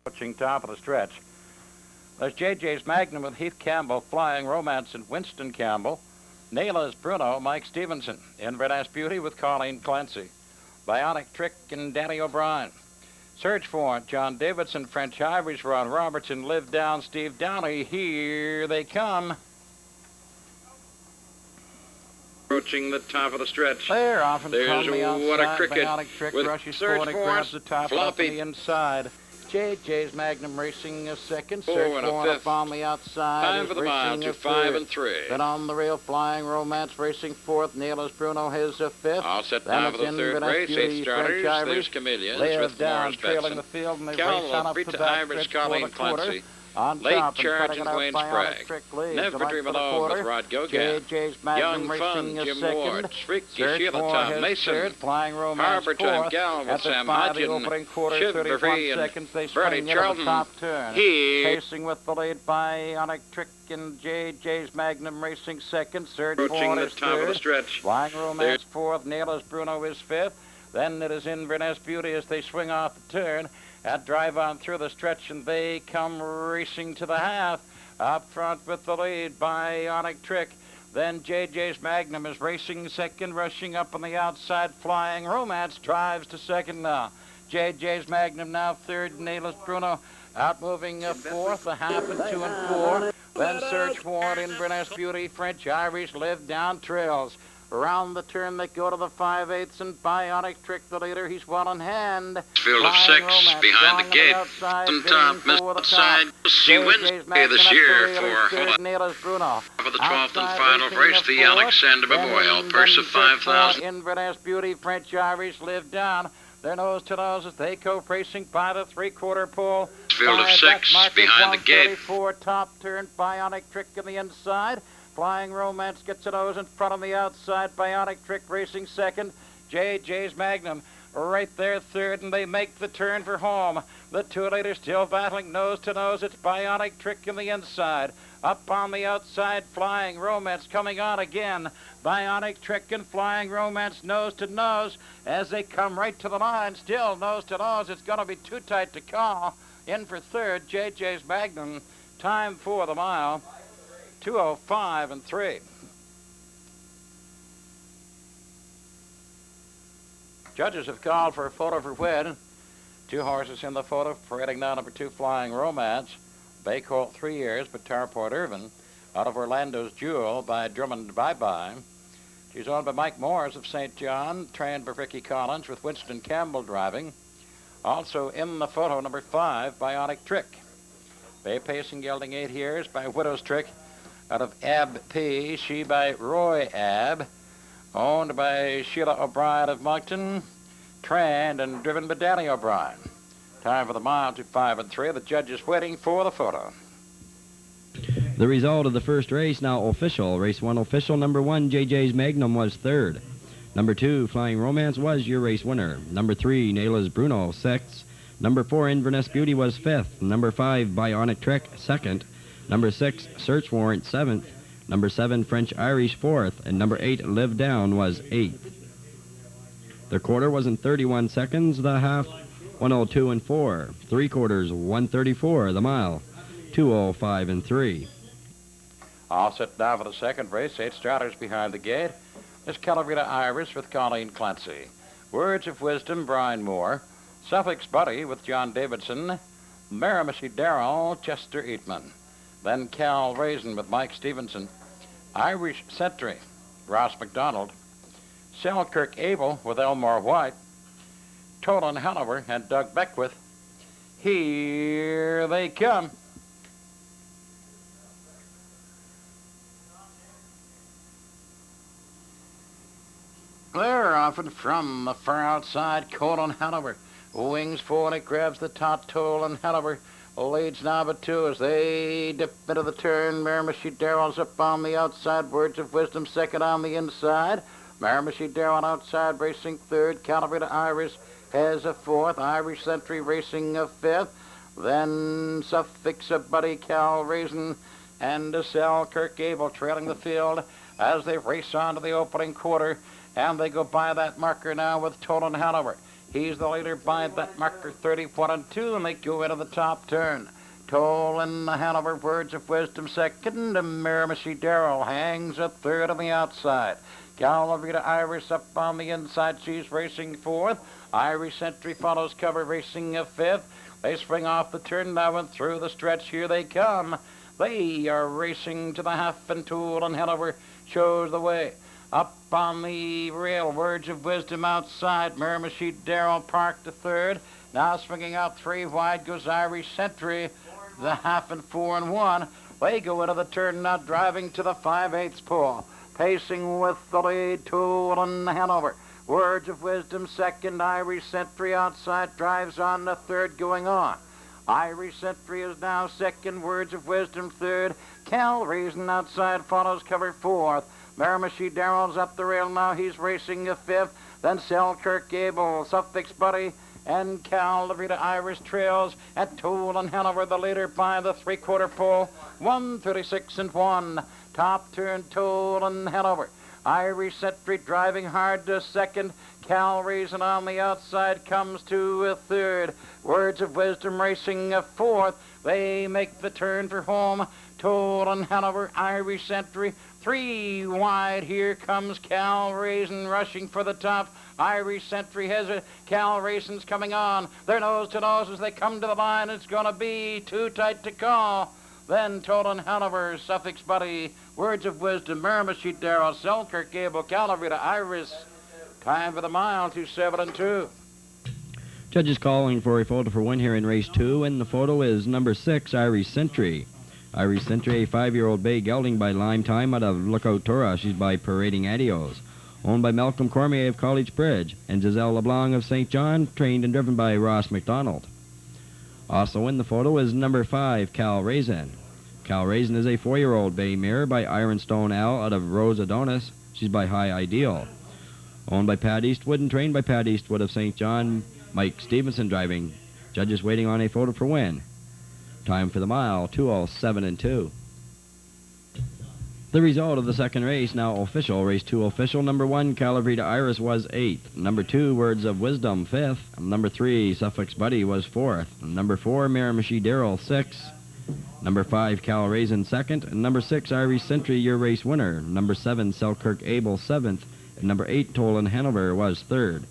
Approaching top of the stretch. There's JJ's Magnum with Heath Campbell, Flying Romance, and Winston Campbell. Nayla's Bruno, Mike Stevenson. Inverness Beauty with Colleen Clancy. Bionic Trick and Danny O'Brien. Search for John Davidson, French Irish, Ron Robertson, Live Down, Steve Downey. Here they come. Approaching the top of the stretch. They're off and from the outside. What a cricket. Bionic Trick rushes forward and grabs the top off the inside. JJ's Magnum racing a second. Search for up on the outside. Time for the mile to 5 and 3. Then on the rail, Flying Romance racing fourth. Nayla's Bruno his fifth. All set now for the third race. 8 starters. There's Chameleons with Morris Benson. Cal Brita Irish, Colleen Clancy. Late Charge and Wayne Sprague. Never Dream Alone with Rod Gauguin. Young Fun, Jim Ward. Freaky Sheila, Tom Mason. Harbor Time Gal with Sam Hodgin. Chivalry and Bernie Charlton. Here. Chasing with the lead, Bionic Trick and JJ's Magnum racing second. Surge approaching the top of the stretch. Flying Romance fourth. Nayla's Bruno is fifth. Then it is Inverness Beauty as they swing off the turn. At drive on through the stretch, and they come racing to the half. Up front with the lead, Bionic Trick. Then JJ's Magnum is racing second, rushing up on the outside. Flying Romance drives to second now. JJ's Magnum now third. Nayla's Bruno out moving fourth, a half and 2 and 4. Then Search for Inverness Beauty, French Irish, Live Down Trails. Around the turn they go to the 5/8, and Bionic Trick, the leader, he's well in hand. Field of 6 behind the gate. And top outside. See Wednesday this year for Nayla's Bruno. For the 12th and final race, the Alexander Memorial. Purse of 5,000. Inverness Beauty, French Irish, Live Down. Their nose to nose as they go racing by the 3/4 pole. Field of 6 behind the gate. Top turn, Bionic Trick on the inside. Flying Romance gets a nose in front on the outside. Bionic Trick racing second. JJ's Magnum right there third, and they make the turn for home. The two leaders still battling nose to nose. It's Bionic Trick on the inside. Up on the outside, Flying Romance coming on again. Bionic Trick and Flying Romance nose to nose as they come right to the line. Still nose to nose. It's going to be too tight to call. In for third, JJ's Magnum. Time for the mile. 2:05 and 3. Judges have called for a photo for Wed. 2 horses in the photo. Parading now number 2, Flying Romance. Bay Colt 3 years, but Tarport Irvin. Out of Orlando's Jewel by Drummond Bye Bye. She's owned by Mike Morris of St. John, trained by Ricky Collins with Winston Campbell driving. Also in the photo, number 5, Bionic Trick. Bay Pacing gelding 8 years by Widow's Trick. Out of Ab P, she by Roy Ab, owned by Sheila O'Brien of Moncton, trained and driven by Danny O'Brien. Time for the mile to 5 and 3. The judges waiting for the photo. The result of the first race now official. Race 1 official. Number 1, JJ's Magnum was third. Number 2, Flying Romance was your race winner. Number 3, Nayla's Bruno, sixth. Number 4, Inverness Beauty was fifth. Number 5, Bionic Trick, second. Number 6, Search Warrant, 7th. Number 7, French Irish, 4th. And number 8, Live Down, was 8th. The quarter was in 31 seconds. The half, 1:02 and 4. 3/4, 1:34. The mile, 2:05 and 3. All set now for the second race. 8 starters behind the gate. There's Calaverita Iris with Colleen Clancy. Words of Wisdom, Brian Moore. Suffolk's Buddy with John Davidson. Miramichi Darrell, Chester Eatman. Then Cal Raisin with Mike Stevenson. Irish Sentry, Ross McDonald. Selkirk Abel with Elmore White. Tolan Hanover and Doug Beckwith. Here they come. They're often from the far outside. Tolan Hanover wings forward. It grabs the top. Tolan Hanover leads now but 2 as they dip into the turn. Miramichi Darrell's up on the outside. Words of Wisdom second on the inside. Miramichi Darrell outside racing third. Calaverita Iris has a 4th. Irish Sentry racing a 5th. Then Suffolk's Buddy, Cal Raisin and Selkirk Abel trailing the field as they race on to the opening quarter. And they go by that marker now with Tolan Hanover. He's the leader by that marker, 31 and 2, and they go into the top turn. Toll in the Hanover, Words of Wisdom second, and Miramichi Darrell hangs a third on the outside. Calavita Iris up on the inside, she's racing fourth. Irish Sentry follows cover, racing a fifth. They spring off the turn now and through the stretch, here they come. They are racing to the half, and Toll and Hanover shows the way. Up on the rail, Words of Wisdom outside. Miramichi Darrell parked to third. Now swinging out 3 wide goes Irish Sentry. The half and 4 and 1. They go into the turn now, driving to the 5/8 pole. Pacing with the lead, Toll and Hanover. Words of Wisdom second. Irish Sentry outside, drives on the third, going on. Irish Sentry is now second. Words of Wisdom third. Cal Reason outside follows cover fourth. Miramichi Darrell's up the rail now. He's racing a fifth. Then Selkirk Gable, Suffolk's Buddy, and Calavita Iris trails at Toll and Hanover, the leader by the 3/4 pole. 1:36 and 1. Top turn, Toll and Hanover. Irish Sentry driving hard to second. Cal Reason on the outside comes to a third. Words of Wisdom racing a fourth. They make the turn for home. Toll and Hanover, Irish Sentry. 3 wide, here comes Cal Reason rushing for the top. Irish Sentry has it. Cal Reason's coming on. They're nose to nose as they come to the line. It's going to be too tight to call. Then Toll and Hanover, Suffolk's Buddy, Words of Wisdom, Miramichi Darrell, Selkirk Gable, Calavita Iris. Time for the mile, 2:07 and 2. Judges calling for a photo for win here in race 2, and the photo is number 6, Irish Sentry. Irish Sentry, a 5-year-old bay gelding by Lime Time out of Lookout Torah. She's by Parading Adios. Owned by Malcolm Cormier of College Bridge and Giselle LeBlanc of St. John, trained and driven by Ross McDonald. Also in the photo is number 5, Cal Raisin. Cal Raisin is a 4-year-old bay mare by Ironstone Al out of Rose Adonis. She's by High Ideal. Owned by Pat Eastwood and trained by Pat Eastwood of St. John, Mike Stevenson driving. Judges waiting on a photo for win. Time for the mile, 2:07 and 2. The result of the second race now official. Race 2 official. Number 1, Calavita Iris was 8th. Number 2, Words of Wisdom 5th. Number 3, Suffolk's Buddy was 4th. Number 4, Miramichi Darrell 6th. Number 5, Cal Raisin 2nd. And number 6, Irish Sentry, your race winner. Number 7, Selkirk Abel 7th. And number 8, Toll and Hanover was 3rd.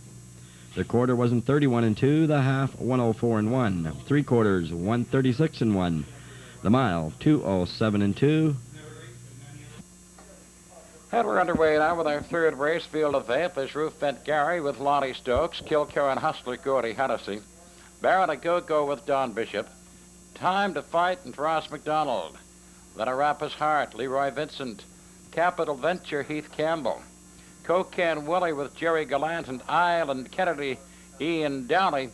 The quarter was in 31 and 2. The half 104 and 1. 3/4 136 and 1. The mile 2:07 and 2. And we're underway now with our third race. Field of Faith is Ruth Bent Gary with Lottie Stokes, Kilkerran Hustler Gordy Hennessy, Baron a Go-Go with Don Bishop, Time to Fight and Ross McDonald, Then Arapa's Heart, Leroy Vincent, Capital Venture, Heath Campbell, Cocan Willie with Jerry Gallant and Island Kennedy, Ian Downey.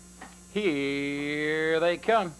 Here they come.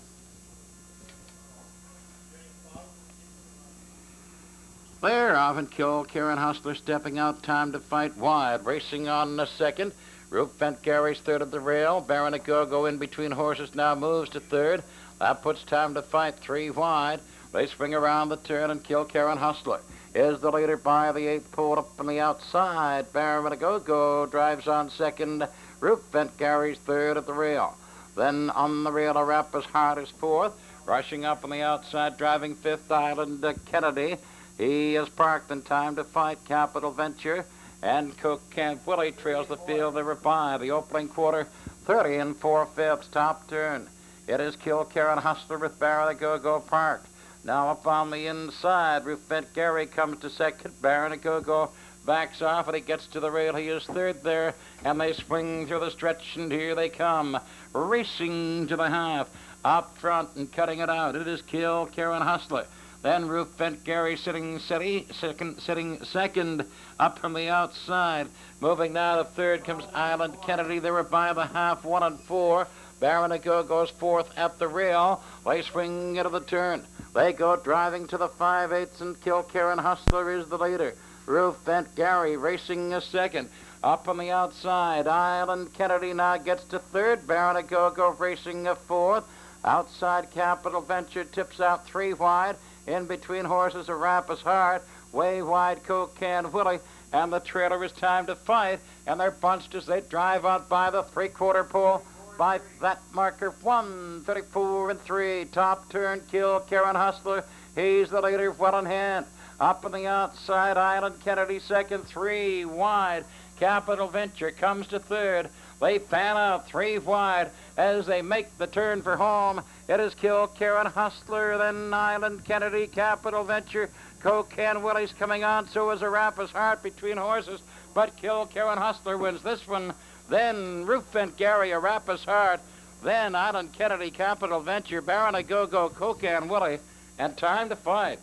They're off and Kilkerran Hustler stepping out, Time to Fight wide. Racing on the second. Ruth Bent Gary's third at the rail. Baron a Go-Go in between horses now moves to third. That puts Time to Fight 3 wide. They swing around the turn and Kilkerran Hustler is the leader by the 8th pole up on the outside. Baron a Go-Go drives on second. Ruth Bent Gary's third at the rail. Then on the rail, Arapa's Heart is 4th. Rushing up on the outside, driving 5th, Island Kennedy. He is parked in Time to Fight, Capital Venture, and Cook Camp Willie trails the field. They were by the opening quarter, 30 and 4/5, top turn. It is Kilkerran Hustler with Baron a Go-Go parked. Now up on the inside, Ruth Bent Gary comes to second. Baron a Go-Go backs off, and he gets to the rail. He is third there, and they swing through the stretch, and here they come, racing to the half. Up front and cutting it out, it is Kilkerran Hustler. Then Ruth Bent Gary sitting second up from the outside. Moving now to third comes Island Kennedy. They were by the half, 1 and 4. Baron a Go-Go's 4th at the rail. They swing into the turn. They go driving to the 5/8, and Kilkerran Hustler is the leader. Ruth Bent Gary racing a second. Up on the outside, Island Kennedy now gets to third. Baron a Go-Go racing a 4th. Outside, Capital Venture tips out 3 wide. In between horses, Arapa's Heart. Way wide, Cocan Willie. and the trailer is Time to Fight, and they're bunched as they drive out by the three-quarter pole by that marker, 1:34 and 3. Top turn, Kill Karen Hustler. He's the leader, well in hand. Up on the outside, Island Kennedy second, 3 wide. Capital Venture comes to third. They fan out 3 wide as they make the turn for home. It is Kill Karen Hustler, then Island Kennedy, Capital Venture. Cocaine Willie's coming on, so is Arapa's Heart between horses. But Kill Karen Hustler wins this one. Then Roof Vent Gary, Arapa's Heart. Then Island Kennedy, Capital Venture, Baron a Go-Go, Cocaine Willie, and Time to Fight.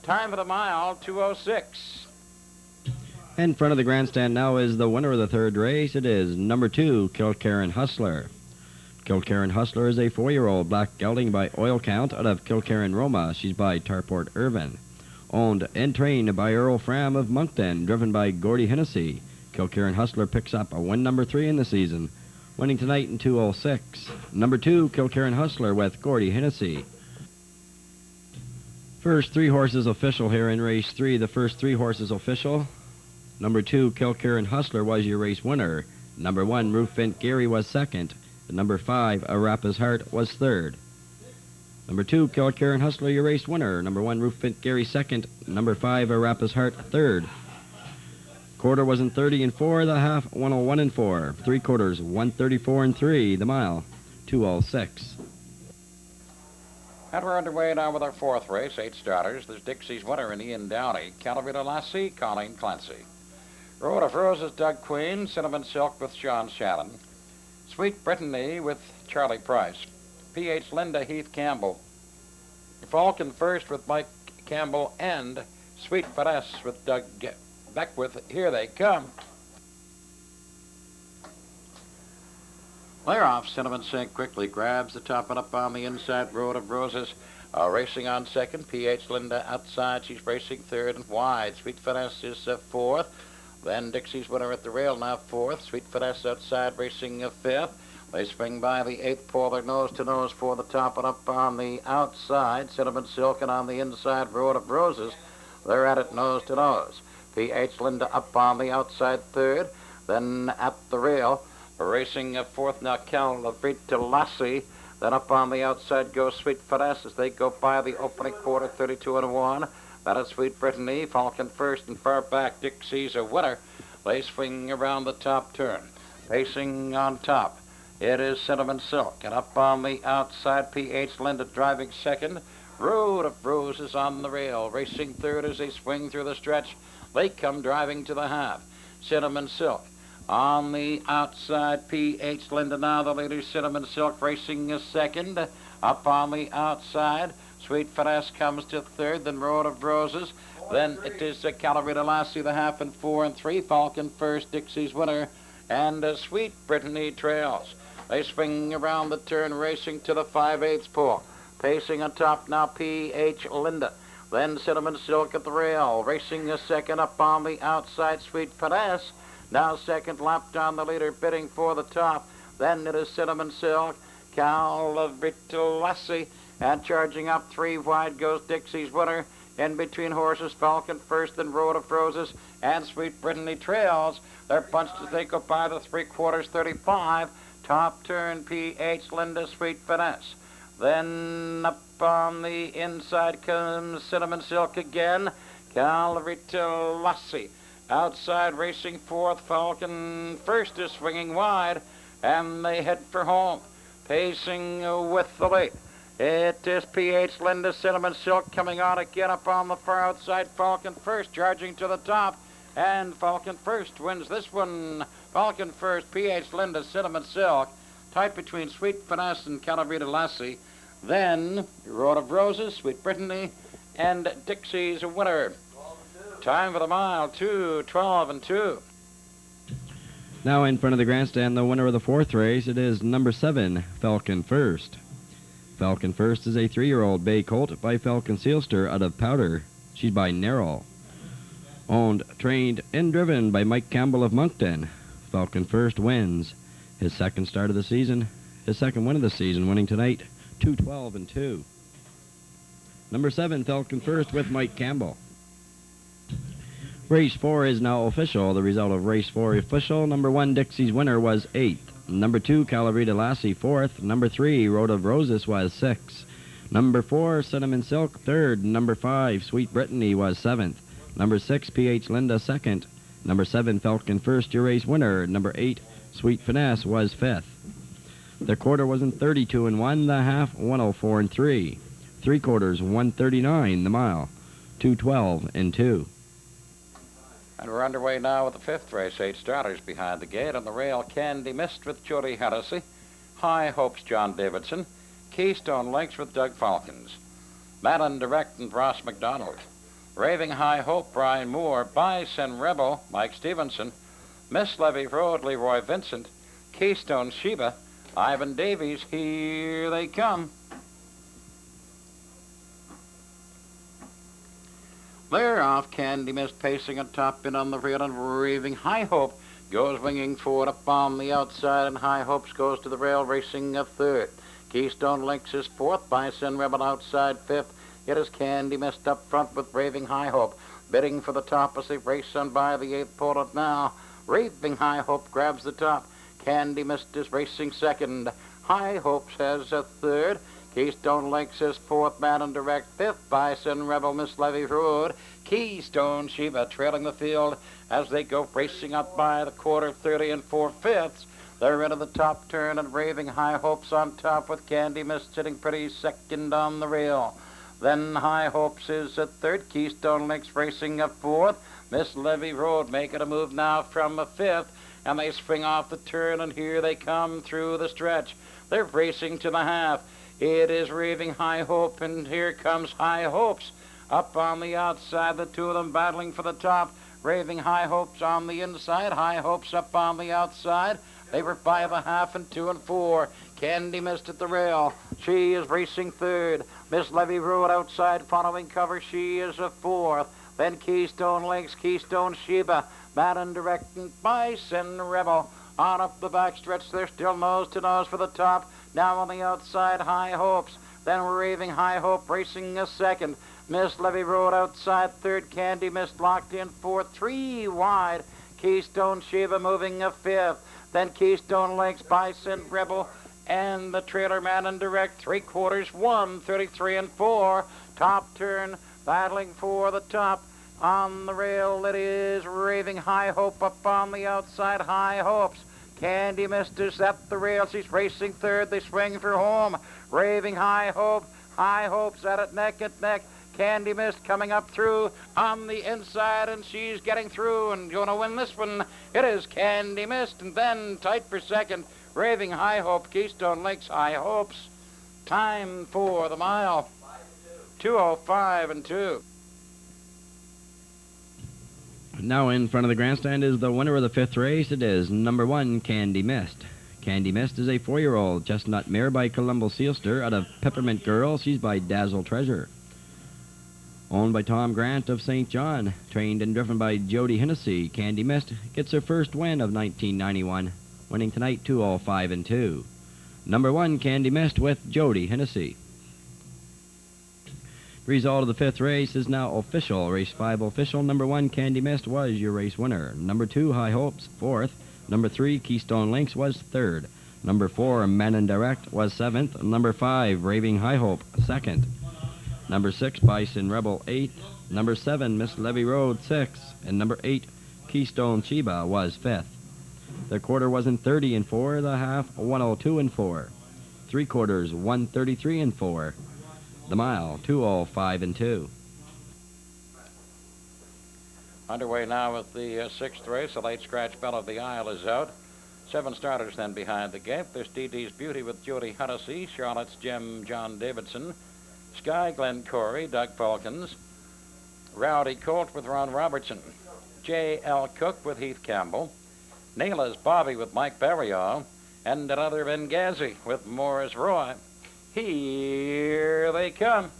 Time for the mile, 2:06. In front of the grandstand now is the winner of the third race. It is number 2, Kilcairn Hustler. Kilcairn Hustler is a 4-year-old black gelding by Oil Count out of Kilcairn, Roma. She's by Tarport Irvin. Owned and trained by Earl Fram of Moncton, driven by Gordy Hennessy. Kilcairn Hustler picks up a win number 3 in the season, winning tonight in 2:06. Number 2, Kilcairn Hustler with Gordy Hennessy. First 3 horses official here in race 3. The first 3 horses official. Number 2, Kilcairn Hustler was your race winner. Number 1, Roof Vent Gary was second. And number 5, Arapa's Heart was third. Number 2, Kilcairn Hustler, your race winner. Number 1, Roof Vent Gary second. Number 5, Arapa's Heart third. Quarter was in 30 and 4. The half 101 and 4. 3 quarters 134 and 3. The mile 2:06. And we're underway now with our fourth race, 8 starters. There's Dixie's winner in Ian Downey, Calavita Lassie, Colleen Clancy. Road of Roses, Doug Queen, Cinnamon Silk with Sean Shannon. Sweet Brittany with Charlie Price. P.H. Linda, Heath Campbell. Falcon First with Mike Campbell, and Sweet Finesse with Doug Beckwith. Here they come. They're off. Cinnamon Silk quickly grabs the top and up on the inside. Road of Roses racing on second. P.H. Linda outside. She's racing third and wide. Sweet Finesse is fourth. Then Dixie's winner at the rail, now fourth. Sweet Finesse outside, racing fifth. They swing by the 8th pole. They're nose to nose for the top and up on the outside. Cinnamon Silk, and on the inside, Road of Roses. They're at it nose to nose. P.H. Linda up on the outside third. Then at the rail, racing fourth now, Calavita Lassie. Then up on the outside goes Sweet Finesse as they go by the opening quarter, 32 and 1. That is Sweet Brittany, Falcon First, and far back Dixie's a winner. They swing around the top turn. Pacing on top, it is Cinnamon Silk, and up on the outside, P.H. Linda driving second. Road of Roses on the rail, racing third as they swing through the stretch. They come driving to the half. Cinnamon Silk on the outside, P.H. Linda now the leader. Cinnamon Silk racing a second. Up on the outside, Sweet Finesse comes to third, then Road of Roses. Then it is Calavita Lassie, the half, and 4 and 3. Falcon First, Dixie's winner, and Sweet Brittany trails. They swing around the turn, racing to the 5/8 pole. Pacing on top now, P.H. Linda. Then Cinnamon Silk at the rail, racing a second. Up on the outside, Sweet Finesse. Now second lap down the leader, bidding for the top. Then it is Cinnamon Silk, Calavita Lassie, and charging up 3 wide goes Dixie's winner. In between horses, Falcon First, and Road of Roses, and Sweet Brittany trails. They're bunched as they go by the 3 quarters, 35. Top turn, P.H. Linda, Sweet Finesse. Then up on the inside comes Cinnamon Silk again. Calavita Lassie outside, racing fourth. Falcon First is swinging wide, and they head for home. Pacing with the lead, it is P.H. Linda, Cinnamon Silk coming on again. Up on the far outside, Falcon First charging to the top, and Falcon First wins this one. Falcon First, P.H. Linda, Cinnamon Silk, tight between Sweet Finesse and Calavita Lassie. Then Road of Roses, Sweet Brittany, and Dixie's winner. Time for the mile, 2:12 and 2. Now in front of the grandstand, the winner of the fourth race, it is number 7, Falcon First. Falcon First is a 3-year-old bay colt by Falcon Sealster out of Powder. She's by Narrow. Owned, trained, and driven by Mike Campbell of Moncton. Falcon First wins his second start of the season, his second win of the season, winning tonight 2:12 and 2. Number 7, Falcon First with Mike Campbell. Race 4 is now official. The result of Race 4 official. Number 1, Dixie's winner, was 8th. Number 2, Calaverita Lassie, 4th. Number 3, Road of Roses, was 6th. Number 4, Cinnamon Silk, 3rd. Number 5, Sweet Brittany, was 7th. Number 6, PH Linda, 2nd. Number 7, Falcon First, your race winner. Number 8, Sweet Finesse, was 5th. The quarter was in 32 and 1, the half 104 and 3. 3/4 139, the mile 212 and 2. And we're underway now with the 5th race. 8 starters behind the gate. On the rail, Candy Mist with Jody Hennessy, High Hopes John Davidson, Keystone Lakes with Doug Falcons, Madden Direct and Ross McDonald, Raving High Hope Brian Moore, Bison Rebel Mike Stevenson, Miss Levy Road Leroy Vincent, Keystone Sheba Ivan Davies. Here they come. They're off. Candy Mist pacing a top in on the rail, and Raving High Hope goes winging forward up on the outside, and High Hopes goes to the rail, racing a 3rd. Keystone Links is 4th. Bison Rebel outside 5th. It is Candy Mist up front with Raving High Hope bidding for the top as they race on by the 8th pole now. Raving High Hope grabs the top. Candy Mist is racing 2nd. High Hopes has a 3rd. Keystone Lakes is 4th, Madden Direct 5th, Bison Rebel Miss Levy Road. Keystone Sheba trailing the field as they go racing up by the quarter, 30 and 4/5. They're into the top turn, and Raving High Hopes on top with Candy Mist sitting pretty 2nd on the rail. Then High Hopes is at 3rd, Keystone Lakes racing a 4th. Miss Levy Road making a move now from a 5th, and they swing off the turn, and here they come through the stretch. They're racing to the half. It is Raving High Hope, and here comes High Hopes up on the outside, the two of them battling for the top. Raving High Hopes on the inside, High Hopes up on the outside. They were by the half and 2 and 4. Candy Mist at the rail. She is racing 3rd. Miss Levy Road outside following cover. She is a 4th. Then Keystone Lakes, Keystone Sheba, Madden Direct, and Bison Rebel. On up the back stretch, they're still nose to nose for the top. Now on the outside, High Hopes. Then Raving High Hope racing a 2nd. Miss Levy Road outside 3rd. Candy Mist locked in 4th. 3 wide. Keystone Sheba moving a 5th. Then Keystone Lakes, Bison Rebel, and the trailer Madden Direct. 3/4 133 and 4. Top turn battling for the top. On the rail, it is Raving High Hope up on the outside. High Hopes. Candy Mist is at the rail. She's racing 3rd. They swing for home. Raving High Hope. High Hopes at it neck and neck. Candy Mist coming up through on the inside, and she's getting through and going to win this one. It is Candy Mist, and then tight for 2nd. Raving High Hope, Keystone Lakes, High Hopes. Time for the mile, 2:05 and 2. Now in front of the grandstand is the winner of the 5th race. It is number 1, Candy Mist. Candy Mist is a 4-year-old chestnut mare by Columbo Sealster out of Peppermint Girl. She's by Dazzle Treasure. Owned by Tom Grant of St. John, trained and driven by Jody Hennessy, Candy Mist gets her first win of 1991, winning tonight 2:05 and 2. Number 1, Candy Mist with Jody Hennessy. Result of the 5th race is now official. Race 5 official. Number 1, Candy Mist was your race winner. Number 2, High Hopes, 4th. Number 3, Keystone Links was 3rd. Number 4, Madden Direct was 7th. Number 5, Raving High Hope, 2nd. Number 6, Bison Rebel, 8th. Number 7, Miss Levy Road, 6th. And number 8, Keystone Sheba was 5th. The quarter was in 30 and 4, the half 102 and 4. 3/4 133 and 4. The mile 2:05 and 2. Underway now with the 6th race. The late scratch bell of the Isle is out. 7 starters then behind the gate. There's Dee Dee's Beauty with Jody Hennessy, Charlotte's Gem John Davidson, Sky Glen Corey, Doug Falcons, Rowdy Colt with Ron Robertson, J.L. Cook with Heath Campbell, Nayla's Bobby with Mike Barriall, and another Benghazi with Morris Roy. Here they come.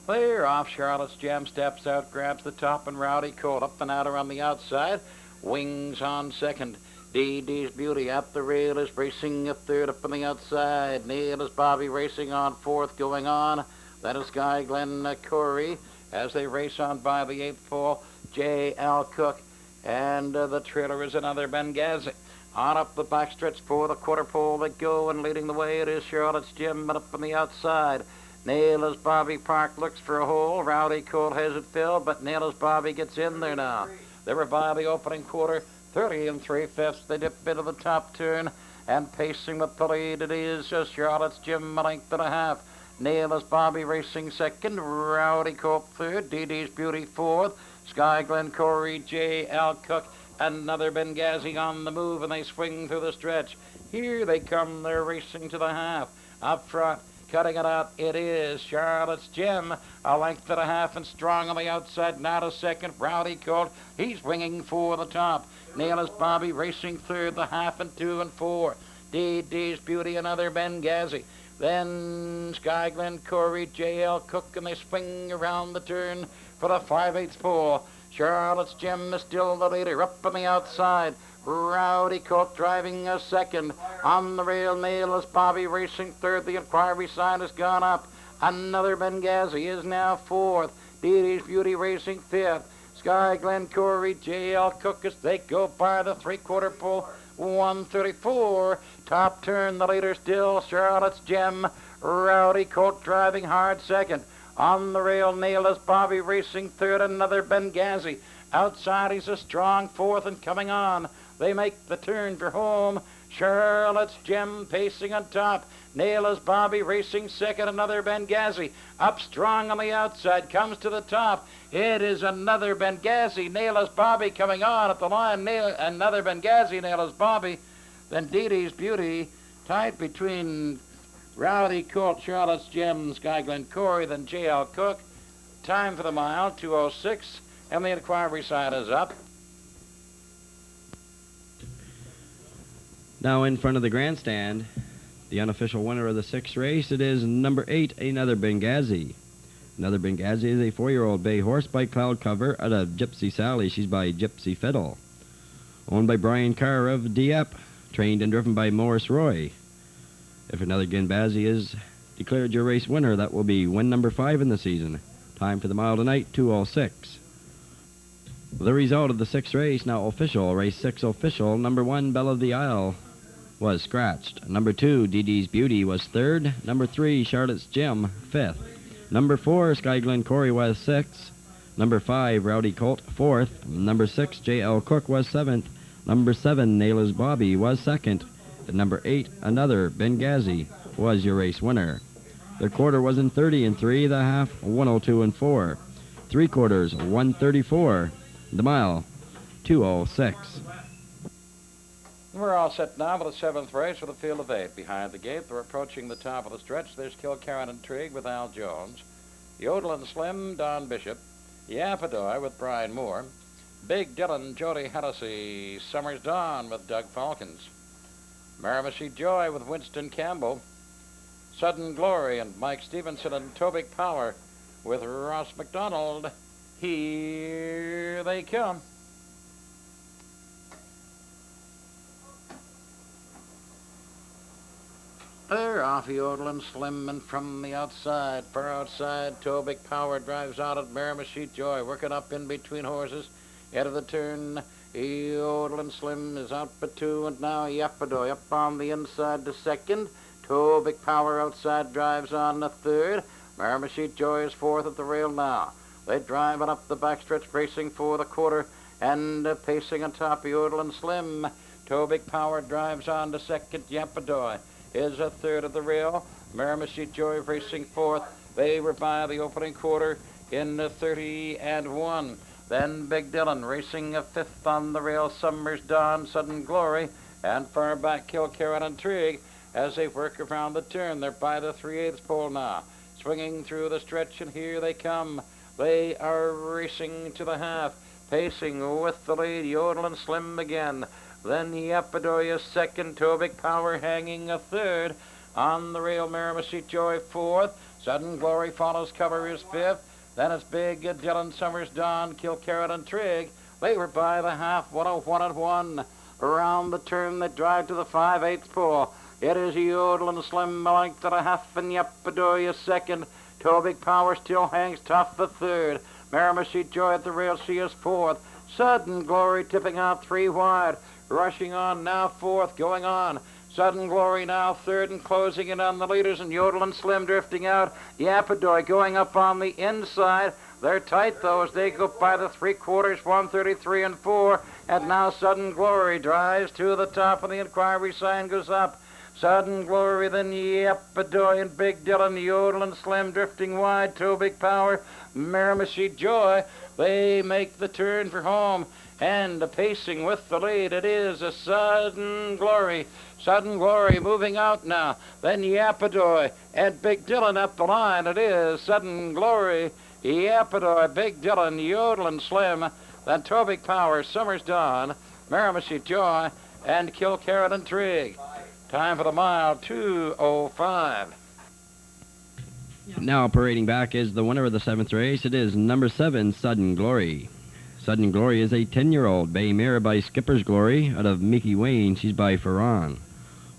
They're off. Charlotte's Gem steps out, grabs the top, and Rowdy Colt up and out around the outside. Wings on 2nd. Dee Dee's Beauty at the rail is racing a 3rd up on the outside. Nayla's Bobby racing on 4th, going on That is Sky Glen Corey as they race on by the 8th pole. J.L. Cook, and the trailer is another Benghazi. On up the backstretch for the quarter pole they go, and leading the way it is Charlotte's Jim, but up on the outside. Nail's Bobby Park looks for a hole. Rowdy Colt has it filled, but Nail's Bobby gets in there now. They were by the opening quarter, 30 3/5. They dip into the top turn, and pacing with the lead it is Charlotte's Jim, a length and a half. Nail's Bobby racing second, Rowdy Colt third, Dee Beauty fourth, Sky Glen Corey, J.L. Cook, another Benghazi on the move, and they swing through the stretch. Here they come, they're racing to the half. Up front, cutting it out, it is Charlotte's Jim, a length and a half and strong on the outside. Now to second, Rowdy Colt, he's winging for the top. Nail's Bobby racing third, the half and 2 and 4. Dee's Beauty, another Benghazi. Then Sky Glen Corey, J.L. Cook, and they swing around the turn for the 5/8 pole. Charlotte's Jim is still the leader. Up on the outside, Rowdy Colt driving a second. On the rail, Nail's Bobby racing third. The inquiry sign has gone up. Another Benghazi is now fourth. Dee's Beauty racing fifth. Sky Glen Corey, J.L. Cook as they go by the 3/4 pole. 134. Top turn, the leader still Charlotte's Gem. Rowdy Colt driving hard second. On the rail, Nail's Bobby racing third, another Benghazi. Outside, he's a strong fourth and coming on. They make the turn for home. Charlotte's Gem pacing on top. Nail's Bobby racing second, another Benghazi. Up strong on the outside, comes to the top. It is another Benghazi. Nail's Bobby coming on at the line. Another Benghazi, Nail's Bobby. Then Dee's Beauty, tight between Rowdy Colt, Charlotte's Gem, Sky Glen Corey, then J.L. Cook. Time for the mile, 2:06, and the inquiry sign is up. Now in front of the grandstand, the unofficial winner of the 6th race, it is number 8, another Benghazi. Another Benghazi is a 4-year-old bay horse by Cloud Cover out of Gypsy Sally. She's by Gypsy Fiddle. Owned by Brian Carr of Dieppe, trained and driven by Morris Roy. If another Benghazi is declared your race winner, that will be win number 5 in the season. Time for the mile tonight, 2:06. The result of the 6th race, now official, race 6 official. Number 1, Belle of the Isle, was scratched. Number 2, Dee's Beauty, was 3rd. Number 3, Charlotte's Gem, 5th. Number 4, Sky Glen Corey, was 6th. Number 5, Rowdy Colt, 4th. Number 6, J.L. Cook, was 7th. Number 7, Nail's Bobby, was 2nd. And number 8, another Benghazi, was your race winner. The quarter was in 30 3, the half 102 4. 3/4, 134. The mile, 2:06. We're all set now for the 7th race with a field of 8. Behind the gate, they're approaching the top of the stretch. There's Kilcarran Intrigue with Al Jones, Yodel and Slim, Don Bishop, Yapadoy with Brian Moore, Big Dylan, Jody Hennessy, Summer's Dawn with Doug Falcons, Miramichi Joy with Winston Campbell, Sudden Glory and Mike Stevenson, and Tobic Power with Ross McDonald. Here they come. They're off Yodel and Slim, and from the outside, far outside, Tobic Power drives out at Miramichi Joy, working up in between horses. Head of the turn, Yodel and Slim is out by 2, and now Yapadoy up on the inside to second. Tobic Power outside drives on the 3rd. Miramichi Joy is 4th at the rail now. They drive it up the backstretch, racing for the quarter, and pacing on top, Yodel and Slim. Tobic Power drives on to second. Yapadoy is a 3rd at the rail. Miramichi Joy racing 4th. They were by the opening quarter in 30 1. Then Big Dylan racing a 5th on the rail. Summer's Dawn, Sudden Glory, and far back Kilcarran Intrigue as they work around the turn. They're by the 3/8 pole now, swinging through the stretch, and here they come. They are racing to the half, pacing with the lead, Yodel and Slim again. Then Yapadoy is 2nd, Tobic Power hanging a 3rd. On the rail, Miramichi Joy 4th. Sudden Glory follows cover is 5th. Then it's Big Dylan, Summer's Dawn, Kilcarran Intrigue. They were by the half, 101 1. Around the turn, they drive to the 5/8 pole. It is Yodel and Slim, a length and a half, and Yapadoy is 2nd. Toby Power still hangs tough the third. Miramichi Joy at the rail, she is fourth. Sudden Glory tipping out 3 wide. Rushing on now fourth, going on. Sudden Glory now third and closing in on the leaders, and Yodel and Slim drifting out. Yapadoy going up on the inside. They're tight, though, as they go by the 3/4, 133 and 4. And now Sudden Glory drives to the top, and the inquiry sign goes up. Sudden Glory, then Yapadoy and Big Dylan, Yodel and Slim drifting wide. Toby Power, Miramichi Joy. They make the turn for home. And pacing with the lead, it is a Sudden Glory. Sudden Glory moving out now. Then Yapadoy and Big Dylan up the line. It is Sudden Glory, Yapadoy, Big Dylan, Yodel and Slim. Then Toby Power, Summer's Dawn, Miramichi Joy, and Kilkerran Intrigue. Time for the mile, 2:05. Now parading back is the winner of the 7th race. It is number 7, Sudden Glory. Sudden Glory is a 10-year-old bay mare by Skipper's Glory out of Mickey Wayne. She's by Ferran.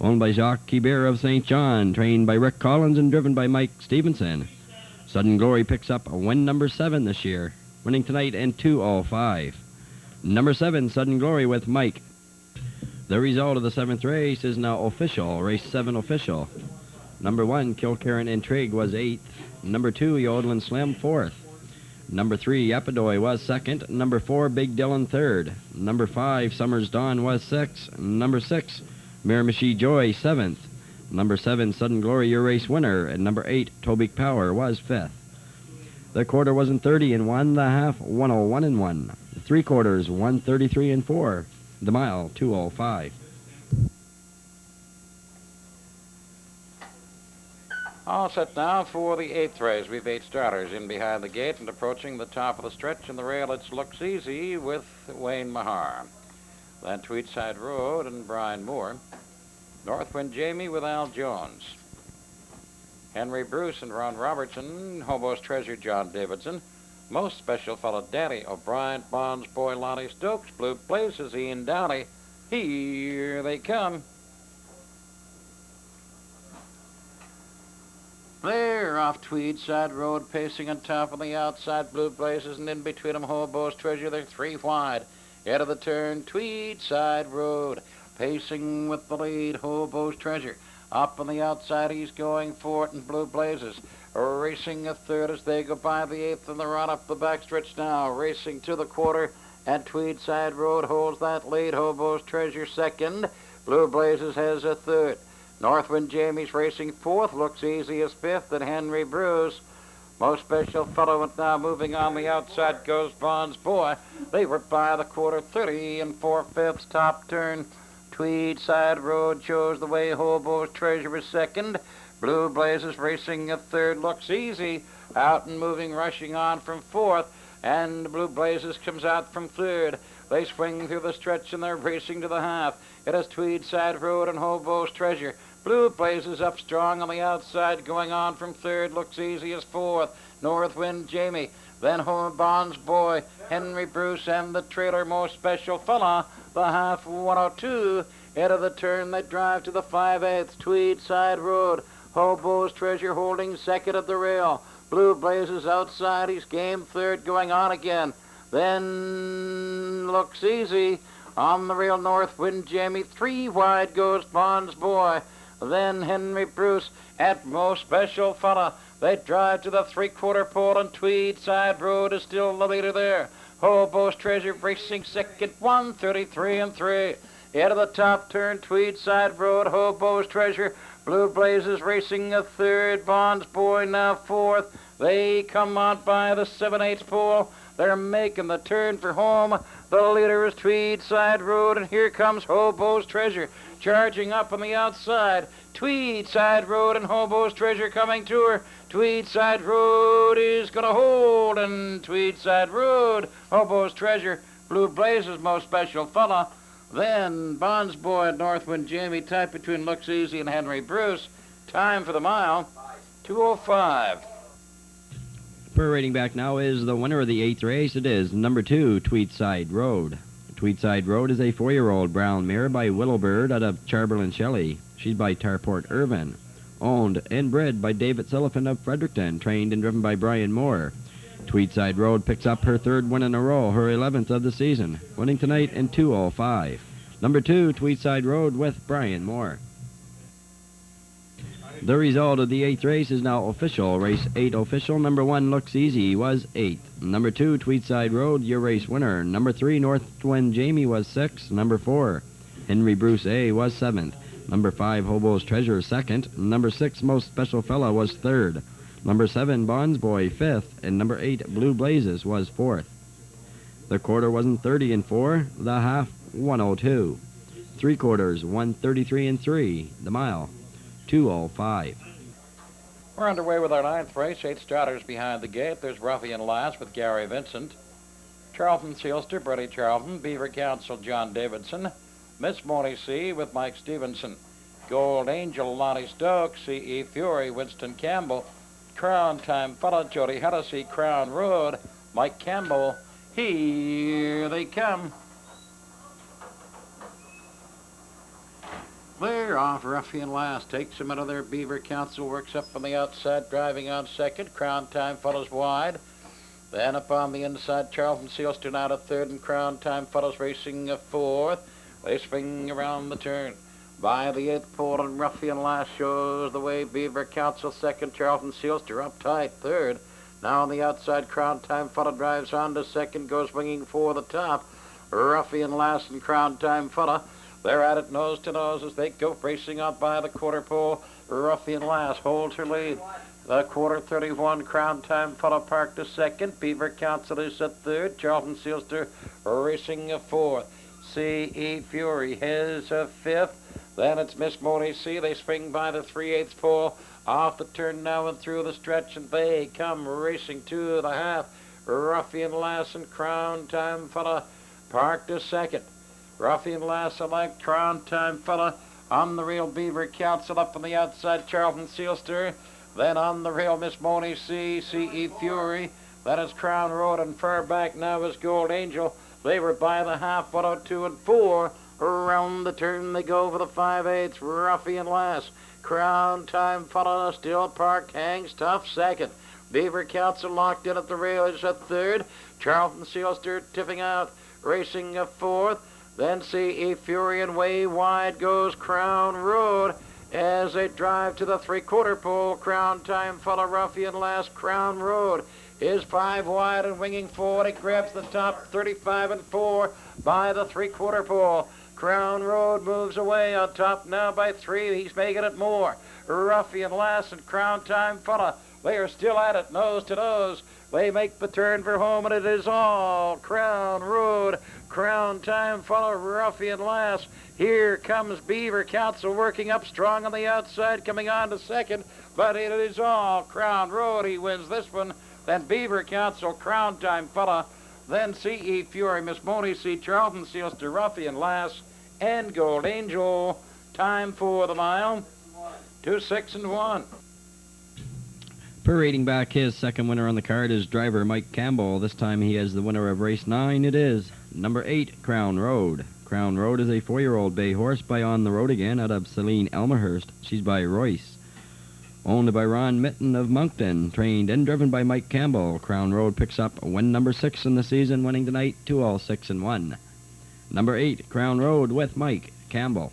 Owned by Jacques Kibert of St. John, trained by Rick Collins and driven by Mike Stevenson. Sudden Glory picks up a win number 7 this year, winning tonight in 2:05. Number 7, Sudden Glory with Mike. The result of the 7th race is now official, race 7 official. Number 1, Kilkerran Intrigue was 8th. Number 2, Yodel and Slim 4th. Number 3, Yapadoy was 2nd. Number 4, Big Dylan 3rd. Number 5, Summer's Dawn was 6th. Number 6, Miramichi Joy 7th. Number 7, Sudden Glory, your race winner. And number 8, Toby Power was 5th. The quarter was in 30 and 1, the half 101 and 1. The 3/4, 133 and 4. The mile, 2:05. All set now for the 8th race. We've 8 starters in behind the gate and approaching the top of the stretch. In the rail, it looks easy with Wayne Mahar. Then Tweedside Road and Brian Moore. Northwind Jamie with Al Jones. Henry Bruce and Ron Robertson. Hobo's Treasure John Davidson. Most Special Fellow Danny O'Brien. Bonds Boy Lonnie Stokes. Blue Places Ian Downey. Here they come. They're off Tweedside Road, pacing on top of the outside. Blue Blazes, and in between them, Hobo's Treasure. They're 3 wide. Head of the turn, Tweedside Road. Pacing with the lead, Hobo's Treasure. Up on the outside, he's going for it, and Blue Blazes racing a third as they go by the 8th, and they're on up the backstretch now. Racing to the quarter, and Tweedside Road holds that lead. Hobo's Treasure 2nd. Blue Blazes has a 3rd. Northwind Jamie's racing 4th, looks easy as 5th, and Henry Bruce. Most Special Fellow now moving on the outside goes Bond's Boy. They were by the quarter, 30 and 4/5. Top turn, Tweedside Road shows the way. Hobo's Treasure is 2nd. Blue Blazes racing a 3rd, looks easy. Out and moving, rushing on from 4th, and Blue Blazes comes out from 3rd. They swing through the stretch and they're racing to the half. It is Tweedside Road and Hobo's Treasure. Blue Blazes up strong on the outside, going on from 3rd, looks easy as 4th. Northwind Jamie, then Home Bonds Boy, Henry Bruce, and the trailer Most Special Fella. The half 102. Head of the turn, they drive to the 5/8, Tweedside Road. Hobo's Treasure holding 2nd at the rail. Blue Blazes outside, he's game 3rd, going on again. Then looks easy. On the rail, Northwind Jamie, 3 wide goes Bonds Boy. Then Henry Bruce at Most Special Fella. They drive to the 3/4 pole, and Tweedside Road is still the leader there. Hobo's Treasure racing 2nd, 133 and 3. Head of the top turn, Tweedside Road, Hobo's Treasure. Blue Blazes racing a 3rd, Bonds Boy now 4th. They come on by the 7/8 pole. They're making the turn for home. The leader is Tweedside Road, and here comes Hobo's Treasure, charging up on the outside. Tweedside Road and Hobo's Treasure coming to her. Tweedside Road is going to hold, and Tweedside Road, Hobo's Treasure, Blue Blazes, Most Special Fella. Then Bonds Boy and Northwind Jamie tight between Looks Easy and Henry Bruce. Time for the mile, 2:05. Parading back now is the winner of the 8th race. It is number 2, Tweedside Road. Tweedside Road is a 4-year-old brown mare by Willowbird out of Chamberlain Shelley. She's by Tarport Irvin. Owned and bred by David Sullivan of Fredericton, trained and driven by Brian Moore. Tweedside Road picks up her third win in a row, her 11th of the season, winning tonight in 2:05. Number 2, Tweedside Road with Brian Moore. The result of the 8th race is now official. Race 8 official. Number 1, Looks Easy, was 8th. Number 2, Tweedside Road, your race winner. Number 3, Northwind Jamie, was 6th. Number 4, Henry Bruce A, was 7th. Number 5, Hobo's Treasure, 2nd. Number 6, Most Special Fella, was 3rd. Number 7, Bonds Boy, 5th. And number 8, Blue Blazes, was 4th. The quarter was in 30 and 4. The half, 102. 3/4, 133 and 3. The mile, 2:05. We're underway with our 9th race. 8 starters behind the gate. There's Ruffian Lass with Gary Vincent, Charlton Sealster, Bertie Charlton, Beaver Council, John Davidson, Miss Moni C with Mike Stevenson, Gold Angel, Lonnie Stokes, C.E. Fury, Winston Campbell, Crown Time Fella, Jody Hennessy, Crown Road, Mike Campbell. Here they come. They're off. Ruffian Lass takes him into their Beaver Council, works up on the outside, driving on second. Crown Time follows wide. Then up on the inside, Charlton Sealster now to third, and Crown Time follows racing a fourth. They swing around the turn. By the 8th pole, and Ruffian Lass shows the way. Beaver Council second, Charlton Sealster up tight third. Now on the outside, Crown Time Fella drives on to second, goes swinging for the top. Ruffian Lass and Crown Time Fella, they're at it nose to nose as they go racing out by the quarter pole. Ruffian Lass holds her lead. The quarter 31, Crown Time Fella parked to second. Beaver Council is at third. Charlton Sealster racing a fourth. C.E. Fury has a fifth. Then it's Miss Moni C. They swing by the 3/8 pole. Off the turn now and through the stretch, and they come racing to the half. Ruffian Lass and Crown Time Fella parked to second. Ruffian Lass select, Crown Time Fella on the rail. Beaver Council up on the outside, Charlton Sealster. Then on the rail, Miss Moni C, C.E. Fury. That is Crown Road, and far back now is Gold Angel. They were by the half, 102 and 4. Around the turn they go for the 5/8. Ruffian Lass. Crown Time Fella still parked, hangs tough second. Beaver Council locked in at the rail is at third. Charlton Sealster tipping out, racing a fourth. Then C.E. Fury, and way wide goes Crown Road as they drive to the 3/4 pole. Crown Time Fella, Ruffian Lass, Crown Road is 5 wide and winging forward. It grabs the top, 35 and 4 by the 3/4 pole. Crown Road moves away on top now by 3. He's making it more. Ruffian Lass and Crown Time Fella, they are still at it, nose to nose. They make the turn for home, and it is all Crown Road. Crown Time Fella, Ruffian Lass. Here comes Beaver Council working up strong on the outside, coming on to second. But it is all Crown Road. He wins this one. Then Beaver Council, Crown Time Fella. Then C.E. Fury, Miss Moni C, Charlton Sealster, Ruffian Lass, and Gold Angel. Time for the mile, 2:06 and 1. Parading back his second winner on the card is driver Mike Campbell. This time he is the winner of race 9. It is number 8, Crown Road. Crown Road is a 4-year-old bay horse by On the Road Again out of Celine Elmerhurst. She's by Royce. Owned by Ron Mitten of Moncton, trained and driven by Mike Campbell. Crown Road picks up win number 6 in the season, winning tonight 2:06 and 1. Number 8, Crown Road with Mike Campbell.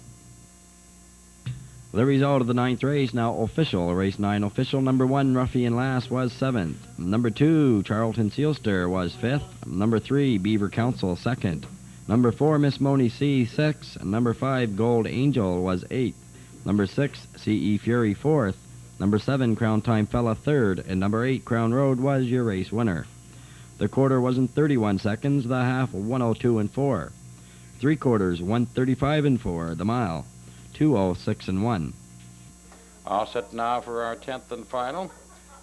The result of the 9th race now official. Race 9 official. Number 1, Ruffian Lass, was 7th. Number 2, Charlton Sealster, was 5th. Number 3, Beaver Council, 2nd. Number 4, Miss Moni C, 6th. Number 5, Gold Angel, was 8th. Number 6, C.E. Fury, 4th. Number 7, Crown Time Fella, 3rd. And number 8, Crown Road, was your race winner. The quarter was in 31 seconds. The half, 102 and 4. 3/4, 135 and 4. The mile, 2:06 and 1. All set now for our 10th and final.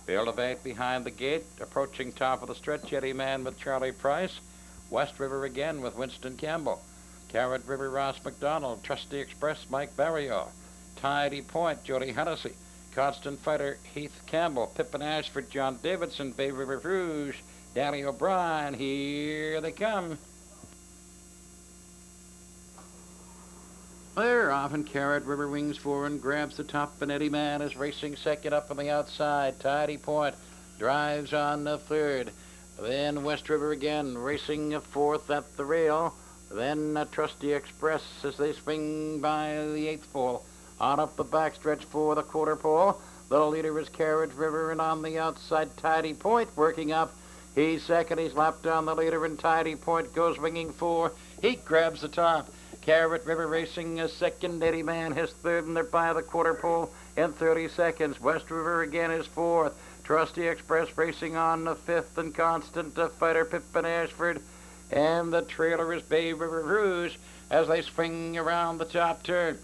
Field of 8 behind the gate, approaching top of the stretch. Eddie Man with Charlie Price. West River again with Winston Campbell. Carrot River, Ross McDonald. Trusty Express, Mike Barrio. Tidy Point, Jody Hennessy. Constant Fighter, Heath Campbell. Pippin Ashford, John Davidson. Bay River Rouge, Danny O'Brien. Here they come. They're off, and Carrot River wings forward and grabs the top, and Eddie Man is racing second up on the outside. Tidy Point drives on the third. Then West River again racing fourth at the rail. Then Trusty Express as they swing by the eighth pole. On up the backstretch for the quarter pole. The leader is Carrot River, and on the outside Tidy Point working up. He's second. He's lapped down the leader, and Tidy Point goes winging four. He grabs the top. Carrot River racing second. Eddie Man is third, and they're by the quarter pole in 30 seconds. West River again is fourth. Trusty Express racing on the fifth, and Constant Fighter Pippin Ashford. And the trailer is Bay River Rouge as they swing around the top turn.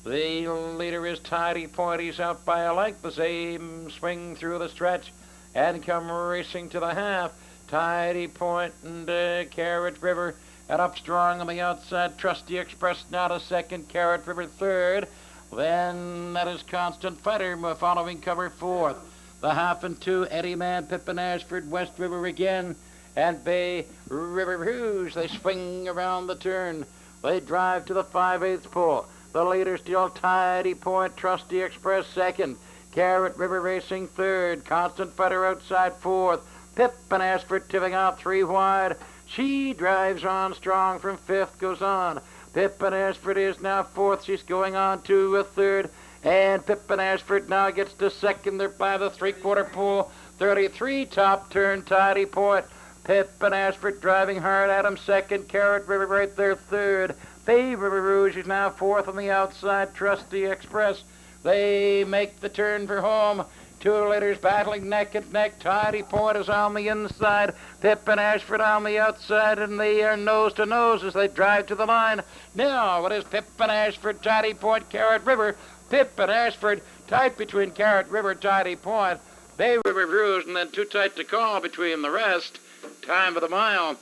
The leader is Tidy Point. He's out by a length. The same swing through the stretch and come racing to the half. Tidy Point and Carrot River, and up strong on the outside. Trusty Express now to second. Carrot River third. Then that is Constant Fighter following cover fourth. The half and two, Eddie Man, Pippin Ashford, West River again, and Bay River Rouge. They swing around the turn. They drive to the 5/8 pole. The leader still Tidy Point. Trusty Express second. Carrot River racing third. Constant Fighter outside fourth. Pippin Ashford tipping out three wide. She drives on strong from fifth, goes on. Pippin Ashford is now fourth. She's going on to a third. And Pippin Ashford now gets to second. They're by the three-quarter pole. 33 top turn, Tidy Point. Pippin Ashford driving hard at him second. Carrot River right there third. Bay River Rouge is now fourth on the outside. Trusty Express. They make the turn for home. Two leaders battling neck and neck. Tidy Point is on the inside. Pippin Ashford on the outside, and they are nose to nose as they drive to the line. Now it is Pippin Ashford, Tidy Point, Carrot River. Pippin Ashford tight between Carrot River, Tidy Point. Bay River Rouge, and then too tight to call between the rest. Time of the mile.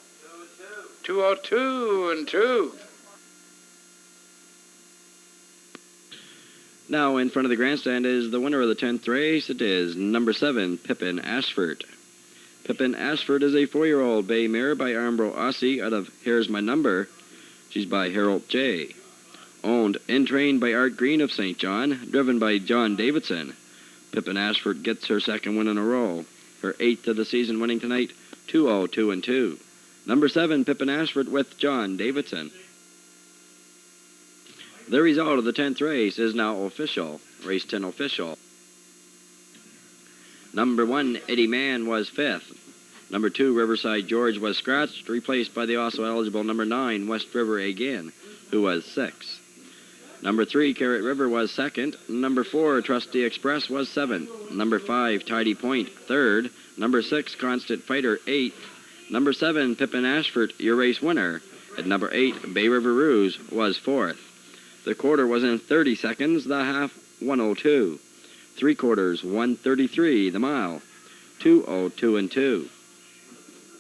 2:02 and 2. Now in front of the grandstand is the winner of the 10th race. It is number 7, Pippin Ashford. Pippin Ashford is a 4-year-old bay mare by Armbro Aussie out of Here's My Number. She's by Harold J. Owned and trained by Art Green of St. John, driven by John Davidson. Pippin Ashford gets her second win in a row. Her 8th of the season winning tonight, 2:02 and 2. Number 7, Pippin Ashford with John Davidson. The result of the 10th race is now official. Race 10 official. Number 1, Eddie Man, was 5th. Number 2, Riverside George, was scratched, replaced by the also eligible number 9, West River again, who was 6th. Number 3, Carrot River, was 2nd. Number 4, Trusty Express, was 7th. Number 5, Tidy Point, 3rd. Number 6, Constant Fighter, 8th. Number 7, Pippin Ashford, your race winner. At number 8, Bay River Rouge, was 4th. The quarter was in 30 seconds, the half 1:02. 3/4 1:33, the mile 2:02 and 2.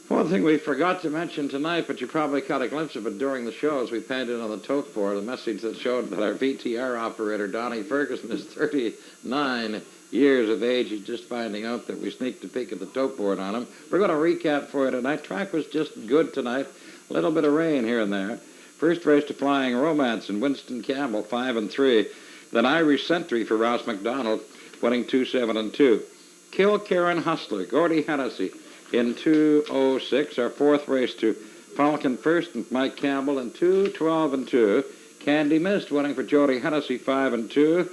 One thing we forgot to mention tonight, but you probably caught a glimpse of it during the show, as we painted on the tote board a message that showed that our VTR operator, Donnie Ferguson, is 39 years of age. He's just finding out that we sneaked a peek at the tote board on him. We're going to recap for you tonight. Track was just good tonight. A little bit of rain here and there. First race to Flying Romance and Winston Campbell, 5 and 3. Then Irish Sentry for Ross McDonald, winning 2-7 and 2. Kill Karen Hustler, Gordy Hennessy in 2:06. Our fourth race to Falcon First and Mike Campbell in 2:12 and 2. Candy Mist winning for Jody Hennessy, 5 and 2.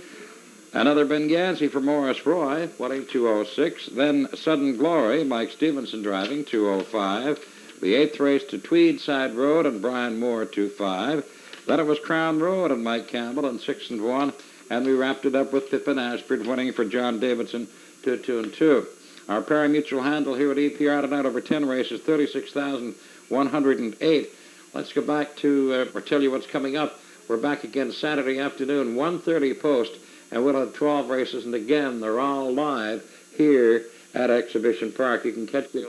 Another Benghazi for Morris Roy, winning 2:06. Then Sudden Glory, Mike Stevenson driving, 2:05. The eighth race to Tweedside Road and Brian Moore, 2:05. Then it was Crown Road and Mike Campbell in 6 and 1. And we wrapped it up with Pippin Ashford winning for John Davidson, 2-2 and 2. Our pari-mutuel handle here at EPR tonight over 10 races, 36,108. Let's go back to, or tell you what's coming up. We're back again Saturday afternoon, 1:30 post, and we'll have 12 races. And again, they're all live here at Exhibition Park. You can catch the